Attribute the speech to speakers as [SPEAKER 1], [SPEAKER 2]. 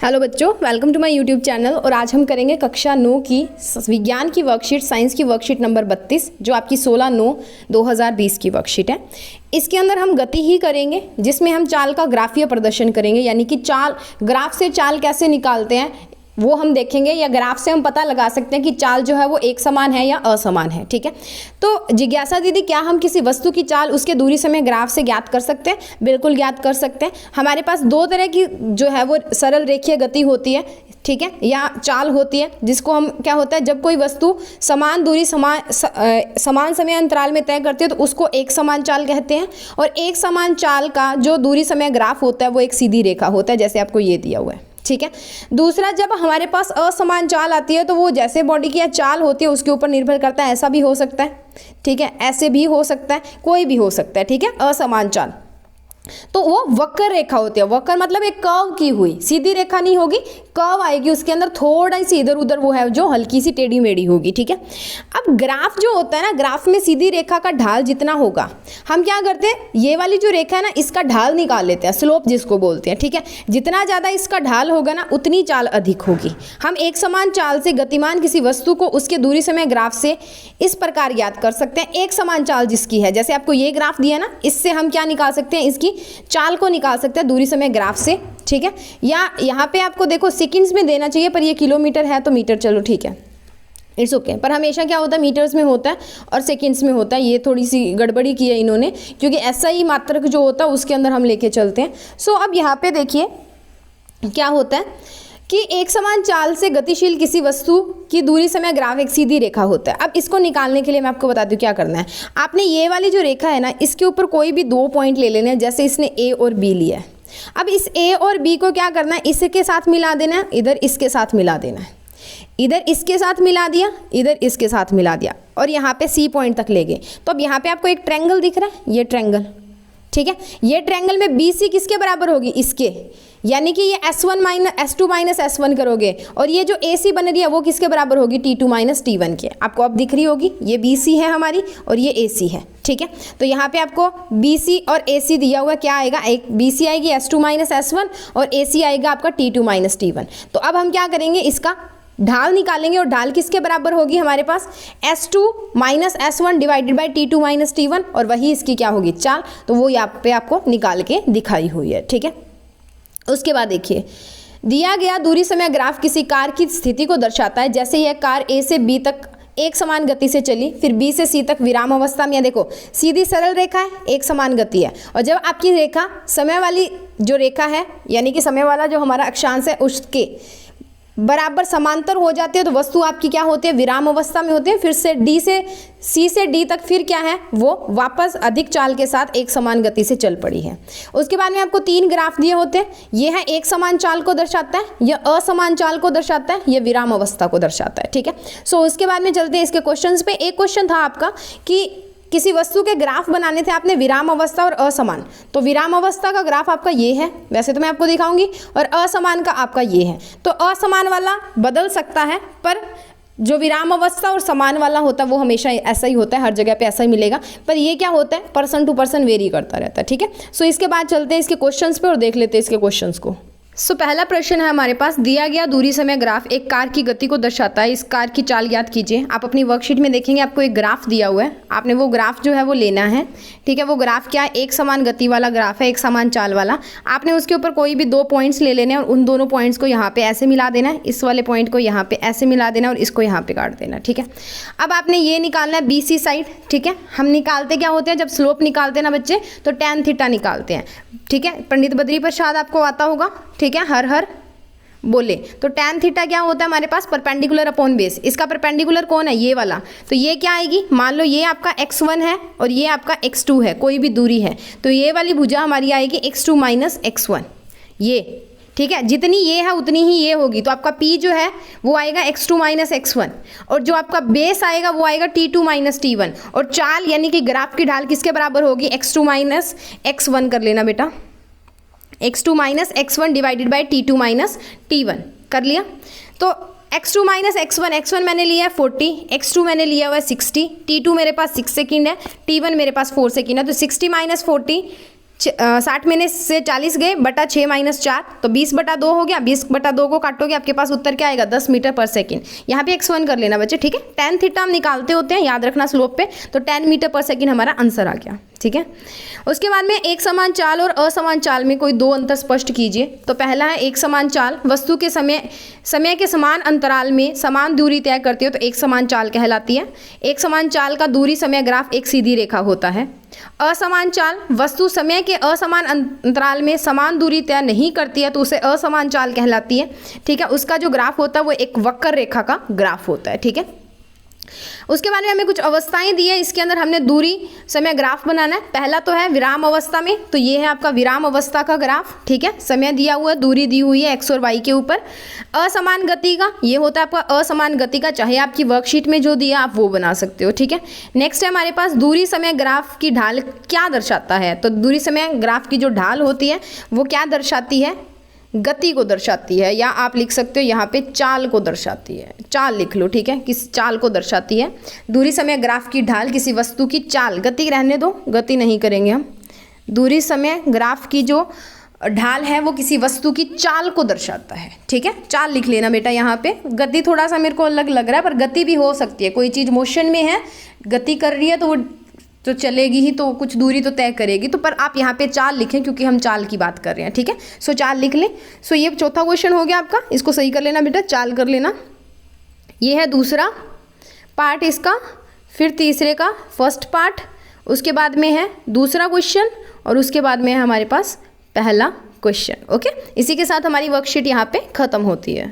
[SPEAKER 1] Hello बच्चों, welcome to my YouTube channel. और आज हम करेंगे कक्षा 9 की विज्ञान की वर्कशीट, साइंस की वर्कशीट नंबर 32, जो आपकी 16/9/2020 की वर्कशीट है। इसके अंदर हम गति ही करेंगे, जिसमें हम चाल का ग्राफीय प्रदर्शन करेंगे, यानी कि चाल, ग्राफ से चाल कैसे निकालते हैं वो हम देखेंगे, या ग्राफ से हम पता लगा सकते हैं कि चाल जो है वो एक समान है या असमान है। ठीक है, तो जिज्ञासा दीदी, क्या हम किसी वस्तु की चाल उसके दूरी समय ग्राफ से ज्ञात कर सकते हैं? बिल्कुल ज्ञात कर सकते हैं। हमारे पास दो तरह की जो है वो सरल रेखीय गति होती है, ठीक है, या चाल होती है, जिसको हम क्या होता है, जब कोई वस्तु समान दूरी समान समय अंतराल में तय करती है तो उसको एक समान चाल कहते हैं। और एक समान चाल का जो दूरी समय ग्राफ होता है वो एक सीधी रेखा होता है, जैसे आपको ये दिया हुआ है। ठीक है, दूसरा, जब हमारे पास असमान चाल आती है तो वो जैसे बॉडी की चाल होती है उसके ऊपर निर्भर करता है। ऐसा भी हो सकता है, ठीक है, ऐसे भी हो सकता है, कोई भी हो सकता है। ठीक है, असमान चाल तो वो वक्र रेखा होती है। वक्र मतलब एक कर्व की हुई, सीधी रेखा नहीं होगी, कर्व आएगी, उसके अंदर थोड़ा सी इधर उधर वो है जो हल्की सी टेढ़ी मेढ़ी होगी। ठीक है, अब ग्राफ जो होता है ना, ग्राफ में सीधी रेखा का ढाल जितना होगा, हम क्या करते हैं, ये वाली जो रेखा है ना, इसका ढाल निकाल लेते हैं, स्लोप जिसको बोलते हैं। ठीक है, जितना ज़्यादा इसका ढाल होगा ना, उतनी चाल अधिक होगी। हम एक समान चाल से गतिमान किसी वस्तु को उसके दूरी समय ग्राफ से इस प्रकार ज्ञात कर सकते हैं। एक समान चाल जिसकी है, जैसे आपको ये ग्राफ दिया ना, इससे हम क्या निकाल सकते हैं, इसकी चाल को निकाल सकते हैं दूरी समय ग्राफ से। ठीक है, या यहाँ पे आपको देखो सेकंड्स में देना चाहिए, पर ये किलोमीटर है तो मीटर, चलो ठीक है, इट्स ओके। पर हमेशा क्या होता है, मीटर्स में होता है और सेकंड्स में होता है। ये थोड़ी सी गड़बड़ी की है इन्होंने, क्योंकि ऐसा ही मात्रक जो होता है उसके अंदर हम लेके चलते हैं। सो अब यहाँ पे देखिए क्या होता है कि एक समान चाल से गतिशील किसी वस्तु की दूरी समय ग्राफ एक सीधी रेखा होता है। अब इसको निकालने के लिए मैं आपको बता दूं क्या करना है। आपने ये वाली जो रेखा है ना, इसके ऊपर कोई भी दो पॉइंट ले लेने हैं, जैसे इसने ए और बी लिया है। अब इस ए और बी को क्या करना है, इसके साथ मिला देना है, इधर इसके साथ मिला देना है, इधर इसके साथ मिला दिया, इधर इसके साथ मिला दिया, और यहाँ पे सी पॉइंट तक ले गए। तो अब यहाँ पे आपको एक ट्रायंगल दिख रहा है, ये ट्रायंगल, ठीक है, ये ट्रायंगल में बी सी किसके बराबर होगी, इसके, यानी कि ये S2 माइनस S1 करोगे, और ये जो AC बन रही है वो किसके बराबर होगी, T2 माइनस T1 के। आपको अब दिख रही होगी, ये BC है हमारी और ये AC है। ठीक है, तो यहाँ पे आपको BC और AC दिया हुआ, क्या आएगा, एक BC आएगी S2 माइनस S1 और AC आएगा आपका T2 माइनस T1। तो अब हम क्या करेंगे, इसका ढाल निकालेंगे, और ढाल किसके बराबर होगी हमारे पास, S2 minus S1 divided by T2 minus T1, और वही इसकी क्या होगी, चाल। तो वो यहाँ पे आपको निकाल के दिखाई हुई है। ठीक है, उसके बाद देखिए, दिया गया दूरी समय ग्राफ किसी कार की स्थिति को दर्शाता है। जैसे यह कार A से B तक एक समान गति से चली, फिर B से C तक विराम अवस्था में, देखो सीधी सरल रेखा है, एक समान गति है, और जब आपकी रेखा समय वाली जो रेखा है, यानी कि समय वाला जो हमारा अक्षांश है उसके बराबर समांतर हो जाती है, तो वस्तु आपकी क्या होती है, विराम अवस्था में होती है। फिर से C से D तक फिर क्या है, वो वापस अधिक चाल के साथ एक समान गति से चल पड़ी है। उसके बाद में आपको तीन ग्राफ दिए होते हैं, ये है एक समान चाल को दर्शाता है, यह असमान चाल को दर्शाता है, यह विराम अवस्था को दर्शाता है। ठीक है, सो उसके बाद में चलते हैं इसके क्वेश्चंस पे। एक क्वेश्चन था आपका कि किसी वस्तु के ग्राफ बनाने थे आपने, विराम अवस्था और असमान। तो विराम अवस्था का ग्राफ आपका ये है, वैसे तो मैं आपको दिखाऊंगी, और असमान का आपका ये है। तो असमान वाला बदल सकता है, पर जो विराम अवस्था और समान वाला होता है वो हमेशा ऐसा ही होता है, हर जगह पे ऐसा ही मिलेगा। पर ये क्या होता है, पर्सन टू पर्सन वेरी करता रहता है। ठीक है, सो इसके बाद चलते हैं इसके क्वेश्चंस पे और देख लेते हैं इसके क्वेश्चंस को। पहला प्रश्न है हमारे पास, दिया गया दूरी समय ग्राफ एक कार की गति को दर्शाता है, इस कार की चाल ज्ञात कीजिए। आप अपनी वर्कशीट में देखेंगे आपको एक ग्राफ दिया हुआ है, आपने वो ग्राफ जो है वो लेना है। ठीक है, वो ग्राफ क्या है, एक समान गति वाला ग्राफ है, एक समान चाल वाला। आपने उसके ऊपर कोई भी दो पॉइंट्स ले लेने हैं और उन दोनों पॉइंट्स को यहाँ पे ऐसे मिला देना है, इस वाले पॉइंट को यहाँ पे ऐसे मिला देना और इसको यहाँ पे काट देना। ठीक है, अब आपने ये निकालना है BC साइड। ठीक है, हम निकालते क्या होते हैं, जब स्लोप निकालते हैं ना बच्चे, तो tan थीटा निकालते हैं। ठीक है, पंडित बद्री प्रसाद आपको आता होगा। ठीक है, हर हर बोले, तो tan थीटा क्या होता है हमारे पास, परपेंडिकुलर अपॉन बेस। इसका परपेंडिकुलर कौन है, ये वाला। तो ये क्या आएगी, मान लो ये आपका x1 है और ये आपका x2 है, कोई भी दूरी है, तो ये वाली भुजा हमारी आएगी x2 माइनस x1, ये। ठीक है, जितनी ये है उतनी ही ये होगी, तो आपका P जो है वो आएगा x2 माइनस x1, और जो आपका बेस आएगा वो आएगा T2 माइनस T1, और चाल यानी कि ग्राफ की ढाल किसके बराबर होगी, x2 माइनस x1 कर लेना बेटा, x2 minus x1 divided by T2 minus T1 कर लिया। तो x2 माइनस x1 मैंने लिया है 40, x2 मैंने लिया हुआ है 60, T2 मेरे पास 6 सेकेंड है, T1 मेरे पास 4 सेकेंड है। तो 60 माइनस 40 60 में से 40 गए, बटा 6 माइनस 4, तो 20/2 हो गया। 20/2 को काटोगे आपके पास उत्तर क्या आएगा, 10 मीटर पर सेकंड। यहाँ पे x1 कर लेना बच्चे, ठीक है। tan थीटा हम निकालते होते हैं, याद रखना स्लोप पे, तो 10 मीटर पर सेकंड हमारा आंसर आ गया, ठीक है। उसके बाद में एक समान चाल और असमान चाल में कोई दो अंतर स्पष्ट कीजिए। तो पहला है एक समान चाल, वस्तु के समय के समान अंतराल में समान दूरी तय करती हो तो एक समान चाल कहलाती है। एक समान चाल का दूरी समय ग्राफ एक सीधी रेखा होता है। असमान चाल, वस्तु समय के असमान अंतराल में समान दूरी तय नहीं करती है तो उसे असमान चाल कहलाती है, ठीक है। उसका जो ग्राफ होता है वो एक वक्र रेखा का ग्राफ होता है, ठीक है। उसके बाद में हमें कुछ अवस्थाएं दी है, इसके अंदर हमने दूरी समय ग्राफ बनाना है। पहला तो है विराम अवस्था में, तो ये है आपका विराम अवस्था का ग्राफ, ठीक है। समय दिया हुआ है, दूरी दी हुई है x और y के ऊपर। असमान गति का, ये होता है आपका असमान गति का, चाहे आपकी वर्कशीट में जो दिया आप वो बना सकते हो, ठीक है। नेक्स्ट है हमारे पास दूरी समय ग्राफ की ढाल क्या दर्शाता है। तो दूरी समय ग्राफ की जो ढाल होती है वो क्या दर्शाती है, गति को दर्शाती है, या आप लिख सकते हो यहाँ पे चाल को दर्शाती है। चाल लिख लो, ठीक है, किस चाल को दर्शाती है। दूरी समय ग्राफ की ढाल किसी वस्तु की चाल, गति रहने दो, गति नहीं करेंगे हम। दूरी समय ग्राफ की जो ढाल है वो किसी वस्तु की चाल को दर्शाता है, ठीक है। चाल लिख लेना बेटा यहाँ पे। गति थोड़ा सा मेरे को अलग लग रहा है, पर गति भी हो सकती है। कोई चीज़ मोशन में है, गति कर रही है तो वो तो चलेगी ही, तो कुछ दूरी तो तय करेगी। तो पर आप यहाँ पे चाल लिखें क्योंकि हम चाल की बात कर रहे हैं, ठीक है। सो चाल लिख लें। सो ये चौथा क्वेश्चन हो गया आपका, इसको सही कर लेना बेटा, चाल कर लेना। ये है दूसरा पार्ट इसका, फिर तीसरे का फर्स्ट पार्ट, उसके बाद में है दूसरा क्वेश्चन, और उसके बाद में है हमारे पास पहला क्वेश्चन। ओके, इसी के साथ हमारी वर्कशीट यहाँ पे ख़त्म होती है।